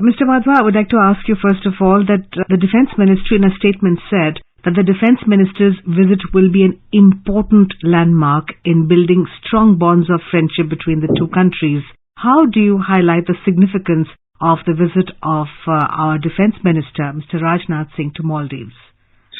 Mr. Wadhwa, I would like to ask you first of all that the Defence Ministry in a statement said that the Defence Minister's visit will be an important landmark in building strong bonds of friendship between the two countries. How do you highlight the significance of the visit of our Defence Minister, Mr. Rajnath Singh, to Maldives?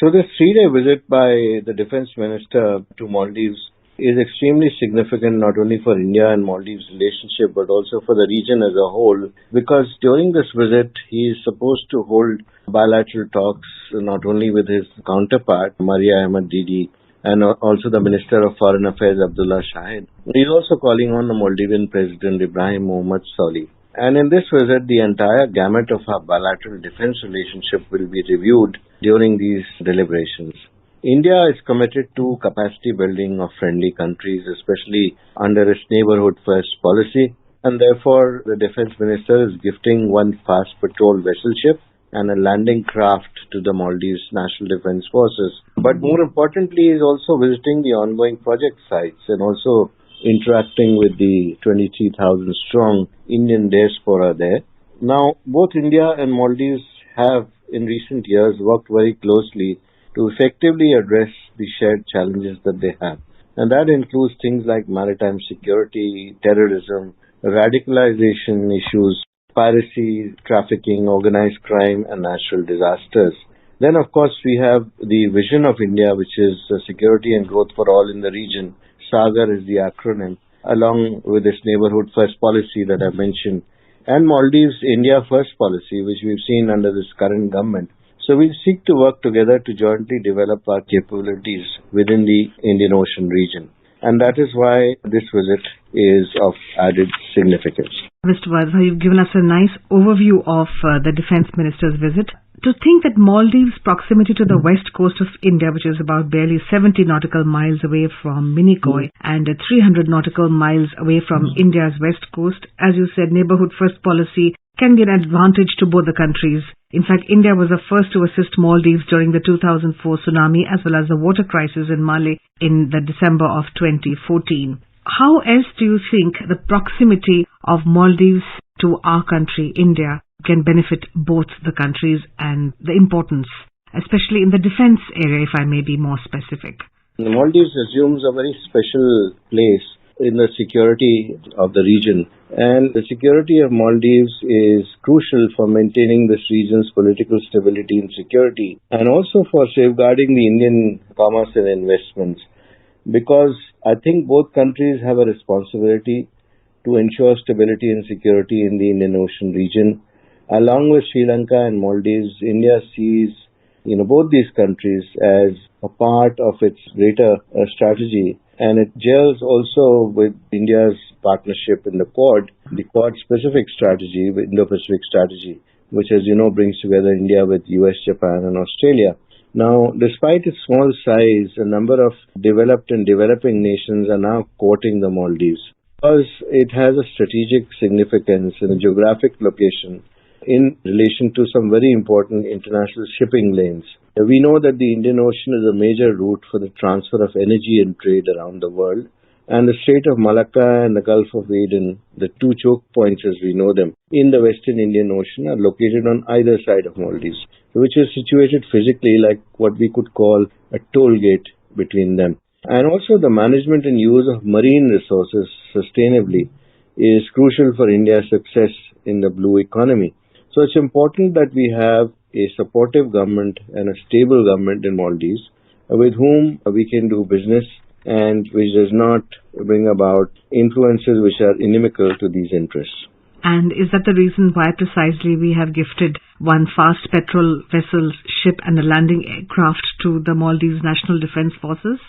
So this 3-day visit by the Defence Minister to Maldives is extremely significant not only for India and Maldives relationship but also for the region as a whole, because during this visit he is supposed to hold bilateral talks not only with his counterpart Maria Ahmed Didi and also the Minister of Foreign Affairs Abdullah Shahid. He is also calling on the Maldivian President Ibrahim Mohammed Solih. And in this visit, the entire gamut of our bilateral defense relationship will be reviewed during these deliberations. India is committed to capacity building of friendly countries, especially under its neighborhood first policy, and therefore the Defence Minister is gifting one fast patrol vessel ship and a landing craft to the Maldives National Defence Forces. But more importantly, he is also visiting the ongoing project sites and also interacting with the 23,000 strong Indian diaspora there. Now, both India and Maldives have in recent years worked very closely to effectively address the shared challenges that they have. And that includes things like maritime security, terrorism, radicalization issues, piracy, trafficking, organized crime, and natural disasters. Then, of course, we have the vision of India, which is security and growth for all in the region. SAGAR is the acronym, along with this neighborhood first policy that I mentioned, and Maldives India first policy, which we've seen under this current government. So we'll seek to work together to jointly develop our capabilities within the Indian Ocean region. And that is why this visit is of added significance. Mr. Wadhwa, you've given us a nice overview of the Defence Minister's visit. To think that Maldives' proximity to the west coast of India, which is about barely 70 nautical miles away from Minicoy and 300 nautical miles away from India's west coast, as you said, neighborhood first policy can be an advantage to both the countries. In fact, India was the first to assist Maldives during the 2004 tsunami as well as the water crisis in Mali in the December of 2014. How else do you think the proximity of Maldives to our country, India, can benefit both the countries and the importance, especially in the defense area, if I may be more specific? The Maldives assumes a very special place in the security of the region, and the security of Maldives is crucial for maintaining this region's political stability and security, and also for safeguarding the Indian commerce and investments, because I think both countries have a responsibility to ensure stability and security in the Indian Ocean region. Along with Sri Lanka and Maldives, India sees both these countries as a part of its greater strategy, and it gels also with India's partnership in the Quad-specific strategy, the Indo-Pacific strategy, which, as you know, brings together India with US, Japan, and Australia. Now, despite its small size, a number of developed and developing nations are now courting the Maldives because it has a strategic significance in a geographic location in relation to some very important international shipping lanes. We know that the Indian Ocean is a major route for the transfer of energy and trade around the world, and the Strait of Malacca and the Gulf of Aden, the two choke points as we know them, in the Western Indian Ocean are located on either side of Maldives, which is situated physically like what we could call a toll gate between them. And also the management and use of marine resources sustainably is crucial for India's success in the blue economy. So it's important that we have a supportive government and a stable government in Maldives with whom we can do business and which does not bring about influences which are inimical to these interests. And is that the reason why precisely we have gifted one fast petrol vessel ship and a landing aircraft to the Maldives National Defence Forces?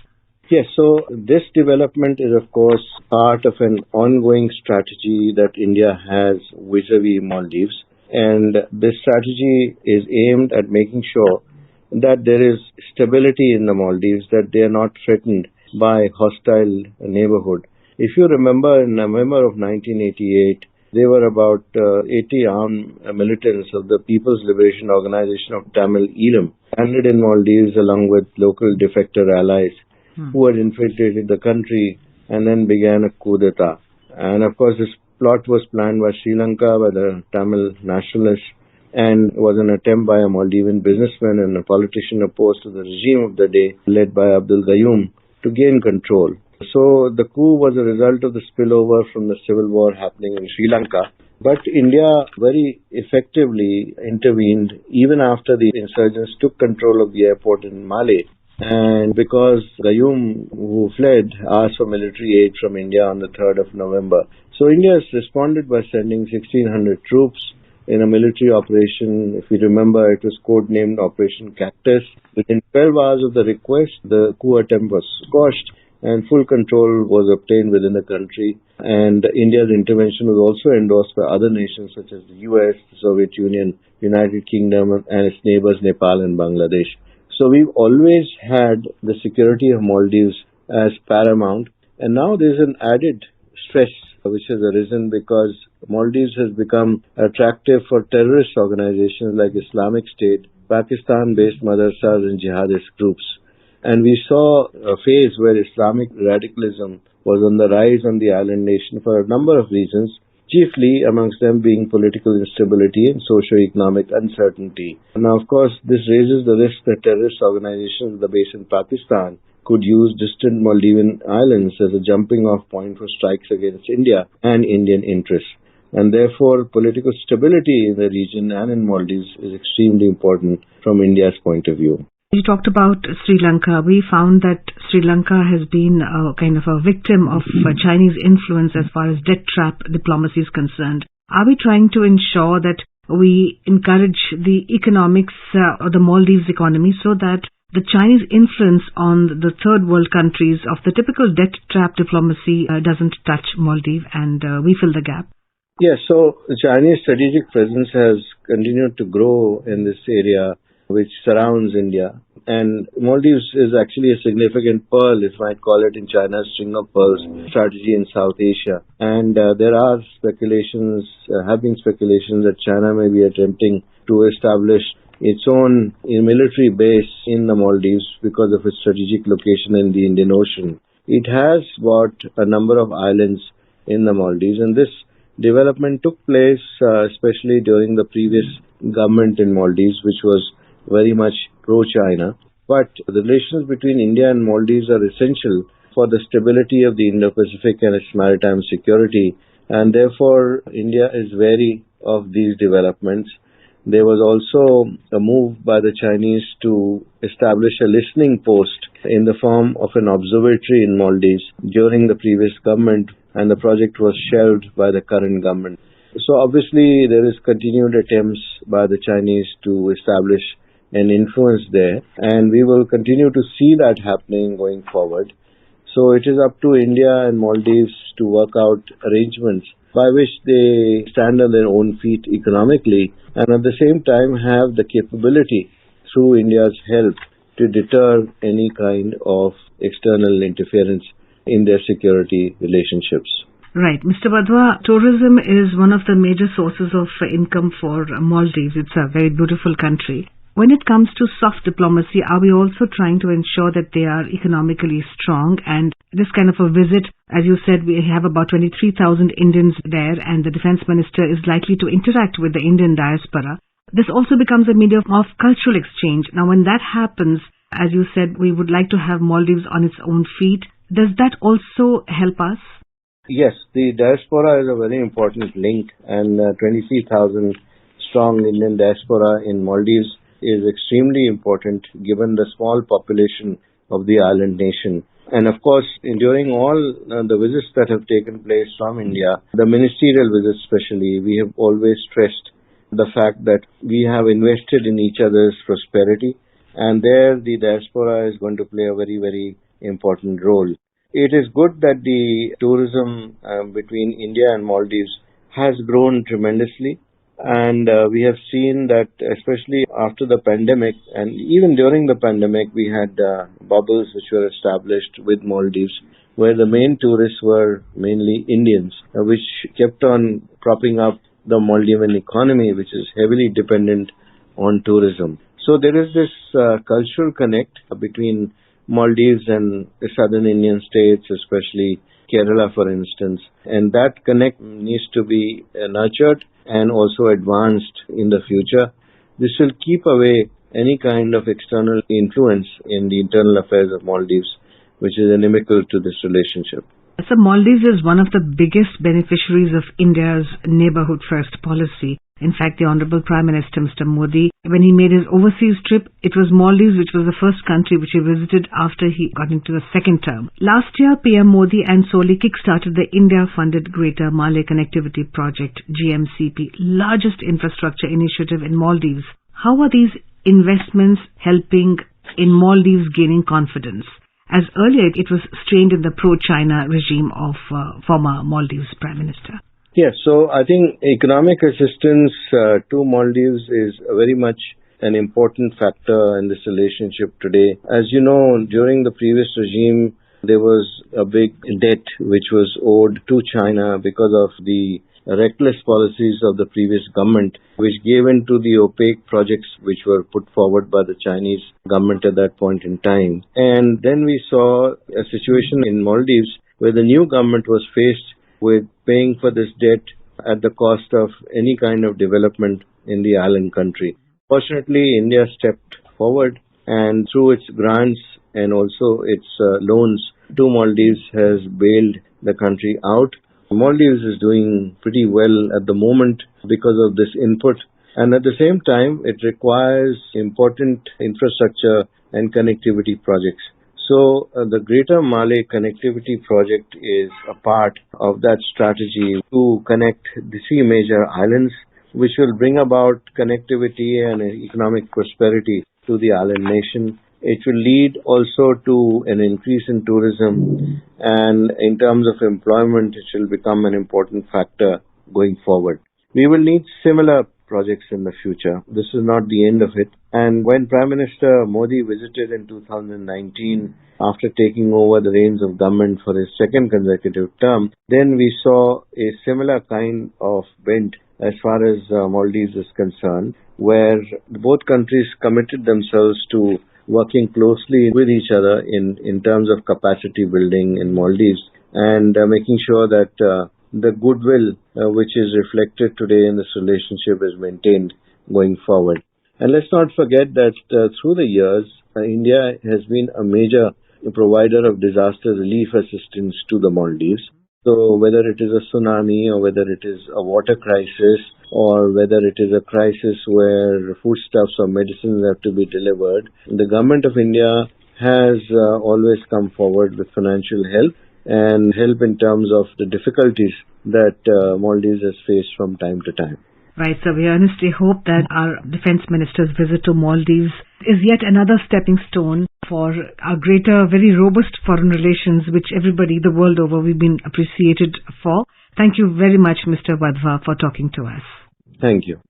Yes, so this development is of course part of an ongoing strategy that India has vis-a-vis Maldives. And this strategy is aimed at making sure that there is stability in the Maldives, that they are not threatened by hostile neighborhood. If you remember, in November of 1988, there were about 80 armed militants of the People's Liberation Organization of Tamil Eelam landed in Maldives along with local defector allies who had infiltrated the country and then began a coup d'etat. And of course, this plot was planned by Sri Lanka, by the Tamil nationalists, and was an attempt by a Maldivian businessman and a politician opposed to the regime of the day, led by Abdul Gayoom, to gain control. So the coup was a result of the spillover from the civil war happening in Sri Lanka. But India very effectively intervened even after the insurgents took control of the airport in Malé. And because Gayoom, who fled, asked for military aid from India on the 3rd of November. So India has responded by sending 1,600 troops in a military operation. If you remember, it was codenamed Operation Cactus. Within 12 hours of the request, the coup attempt was squashed and full control was obtained within the country. And India's intervention was also endorsed by other nations such as the US, the Soviet Union, United Kingdom, and its neighbors Nepal and Bangladesh. So we've always had the security of Maldives as paramount. And now there's an added stress which has arisen because Maldives has become attractive for terrorist organizations like Islamic State, Pakistan-based madrasas and jihadist groups. And we saw a phase where Islamic radicalism was on the rise on the island nation for a number of reasons, chiefly amongst them being political instability and socio-economic uncertainty. Now, of course, this raises the risk that terrorist organizations based in Pakistan could use distant Maldivian islands as a jumping-off point for strikes against India and Indian interests. And therefore, political stability in the region and in Maldives is extremely important from India's point of view. You talked about Sri Lanka. We found that Sri Lanka has been kind of a victim of Chinese influence as far as debt trap diplomacy is concerned. Are we trying to ensure that we encourage the economics of the Maldives economy so that the Chinese influence on the third world countries of the typical debt trap diplomacy doesn't touch Maldives and we fill the gap? Yes, so the Chinese strategic presence has continued to grow in this area which surrounds India. And Maldives is actually a significant pearl, if I might call it, in China's string of pearls strategy in South Asia. And there are speculations, have been speculations that China may be attempting to establish its own military base in the Maldives because of its strategic location in the Indian Ocean. It has bought a number of islands in the Maldives, and this development took place especially during the previous government in Maldives, which was very much pro-China. But the relations between India and Maldives are essential for the stability of the Indo-Pacific and its maritime security, and therefore India is wary of these developments. There was also a move by the Chinese to establish a listening post in the form of an observatory in Maldives during the previous government, and the project was shelved by the current government. So obviously there is continued attempts by the Chinese to establish an influence there, and we will continue to see that happening going forward. So it is up to India and Maldives to work out arrangements by which they stand on their own feet economically and at the same time have the capability through India's help to deter any kind of external interference in their security relationships. Right. Mr. Wadhwa, tourism is one of the major sources of income for Maldives. It's a very beautiful country. When it comes to soft diplomacy, are we also trying to ensure that they are economically strong? And this kind of a visit, as you said, we have about 23,000 Indians there, and the defense minister is likely to interact with the Indian diaspora. This also becomes a medium of cultural exchange. Now, when that happens, as you said, we would like to have Maldives on its own feet. Does that also help us? Yes, the diaspora is a very important link, and 23,000 strong Indian diaspora in Maldives is extremely important given the small population of the island nation. And of course, during all the visits that have taken place from India, the ministerial visits especially, we have always stressed the fact that we have invested in each other's prosperity, and there the diaspora is going to play a very, very important role. It is good that the tourism between India and Maldives has grown tremendously. And we have seen that especially after the pandemic and even during the pandemic, we had bubbles which were established with Maldives where the main tourists were mainly Indians, which kept on propping up the Maldivian economy, which is heavily dependent on tourism. So there is this cultural connect between Maldives and the southern Indian states, especially Kerala, for instance. And that connect needs to be nurtured and also advanced in the future. This will keep away any kind of external influence in the internal affairs of Maldives, which is inimical to this relationship. So Maldives is one of the biggest beneficiaries of India's neighborhood first policy. In fact, the Honorable Prime Minister, Mr. Modi, when he made his overseas trip, it was Maldives which was the first country which he visited after he got into the second term. Last year, PM Modi and Soli kick-started the India-funded Greater Malay Connectivity Project, GMCP, largest infrastructure initiative in Maldives. How are these investments helping in Maldives gaining confidence? As earlier it was strained in the pro-China regime of former Maldives Prime Minister. Yes, so I think economic assistance to Maldives is very much an important factor in this relationship today. As you know, during the previous regime, there was a big debt which was owed to China because of the reckless policies of the previous government, which gave in to the opaque projects which were put forward by the Chinese government at that point in time. And then we saw a situation in Maldives where the new government was faced with paying for this debt at the cost of any kind of development in the island country. Fortunately, India stepped forward and through its grants and also its loans to Maldives has bailed the country out. Maldives is doing pretty well at the moment because of this input, and at the same time it requires important infrastructure and connectivity projects. So the Greater Malay Connectivity Project is a part of that strategy to connect the three major islands, which will bring about connectivity and economic prosperity to the island nation. It will lead also to an increase in tourism, and in terms of employment, it will become an important factor going forward. We will need similar projects in the future. This is not the end of it. And when Prime Minister Modi visited in 2019, after taking over the reins of government for his second consecutive term, then we saw a similar kind of bent as far as Maldives is concerned, where both countries committed themselves to working closely with each other in terms of capacity building in Maldives and making sure that the goodwill which is reflected today in this relationship is maintained going forward. And let's not forget that through the years, India has been a major provider of disaster relief assistance to the Maldives. So whether it is a tsunami or whether it is a water crisis or whether it is a crisis where foodstuffs or medicines have to be delivered, the government of India has always come forward with financial help and help in terms of the difficulties that Maldives has faced from time to time. Right, so we earnestly hope that our Defence Minister's visit to Maldives is yet another stepping stone for our greater, very robust foreign relations, which everybody the world over we've been appreciated for. Thank you very much, Mr. Wadhwa, for talking to us. Thank you.